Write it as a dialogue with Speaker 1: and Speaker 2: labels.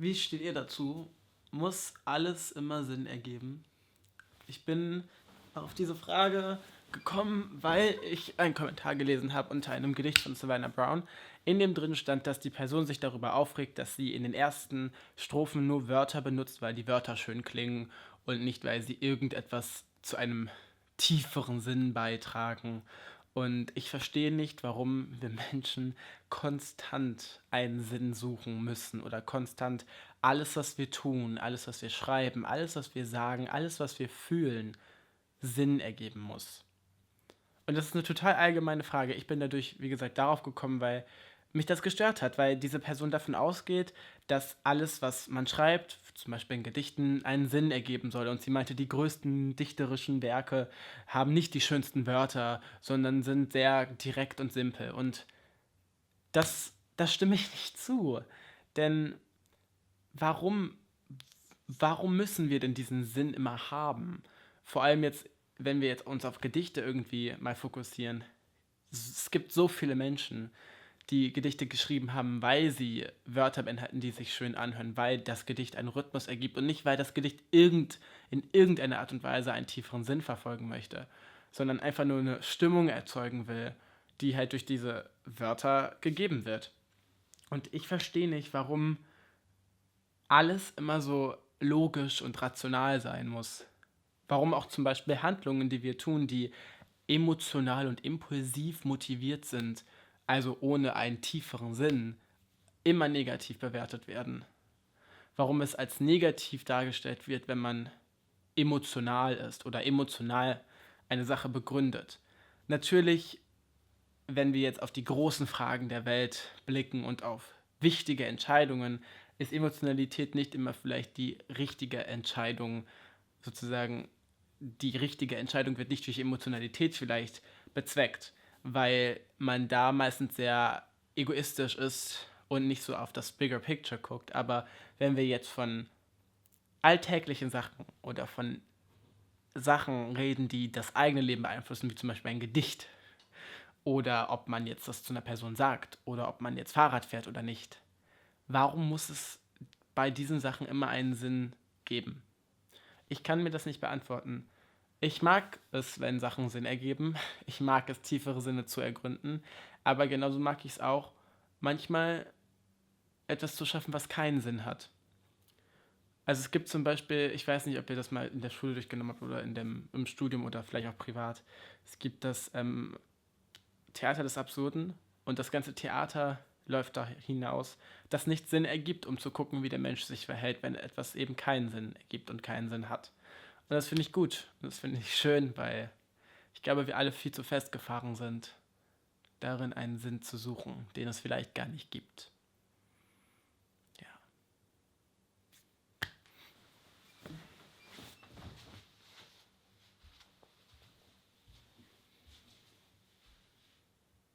Speaker 1: Wie steht ihr dazu? Muss alles immer Sinn ergeben? Ich bin auf diese Frage gekommen, weil ich einen Kommentar gelesen habe unter einem Gedicht von Savannah Brown, in dem drin stand, dass die Person sich darüber aufregt, dass sie in den ersten Strophen nur Wörter benutzt, weil die Wörter schön klingen und nicht, weil sie irgendetwas zu einem tieferen Sinn beitragen. Und ich verstehe nicht, warum wir Menschen konstant einen Sinn suchen müssen oder konstant alles, was wir tun, alles, was wir schreiben, alles, was wir sagen, alles, was wir fühlen, Sinn ergeben muss. Und das ist eine total allgemeine Frage. Ich bin dadurch, wie gesagt, darauf gekommen, weil mich das gestört hat, weil diese Person davon ausgeht, dass alles, was man schreibt, zum Beispiel in Gedichten, einen Sinn ergeben soll. Und sie meinte, die größten dichterischen Werke haben nicht die schönsten Wörter, sondern sind sehr direkt und simpel. Und das stimme ich nicht zu. Denn warum, warum müssen wir denn diesen Sinn immer haben? Vor allem jetzt, wenn wir jetzt uns auf Gedichte irgendwie mal fokussieren. Es gibt so viele Menschen, die Gedichte geschrieben haben, weil sie Wörter beinhalten, die sich schön anhören, weil das Gedicht einen Rhythmus ergibt und nicht, weil das Gedicht in irgendeiner Art und Weise einen tieferen Sinn verfolgen möchte, sondern einfach nur eine Stimmung erzeugen will, die halt durch diese Wörter gegeben wird. Und ich verstehe nicht, warum alles immer so logisch und rational sein muss. Warum auch zum Beispiel Handlungen, die wir tun, die emotional und impulsiv motiviert sind, also ohne einen tieferen Sinn, immer negativ bewertet werden. Warum es als negativ dargestellt wird, wenn man emotional ist oder emotional eine Sache begründet. Natürlich, wenn wir jetzt auf die großen Fragen der Welt blicken und auf wichtige Entscheidungen, ist Emotionalität nicht immer vielleicht die richtige Entscheidung, sozusagen die richtige Entscheidung wird nicht durch Emotionalität vielleicht bezweckt, weil man da meistens sehr egoistisch ist und nicht so auf das Bigger Picture guckt. Aber wenn wir jetzt von alltäglichen Sachen oder von Sachen reden, die das eigene Leben beeinflussen, wie zum Beispiel ein Gedicht, oder ob man jetzt das zu einer Person sagt, oder ob man jetzt Fahrrad fährt oder nicht, warum muss es bei diesen Sachen immer einen Sinn geben? Ich kann mir das nicht beantworten. Ich mag es, wenn Sachen Sinn ergeben. Ich mag es, tiefere Sinne zu ergründen. Aber genauso mag ich es auch, manchmal etwas zu schaffen, was keinen Sinn hat. Also es gibt zum Beispiel, ich weiß nicht, ob ihr das mal in der Schule durchgenommen habt oder im Studium oder vielleicht auch privat. Es gibt das Theater des Absurden und das ganze Theater läuft da hinaus, dass nicht Sinn ergibt, um zu gucken, wie der Mensch sich verhält, wenn etwas eben keinen Sinn ergibt und keinen Sinn hat. Und das finde ich gut. Das finde ich schön, weil ich glaube, wir alle viel zu festgefahren sind, darin einen Sinn zu suchen, den es vielleicht gar nicht gibt.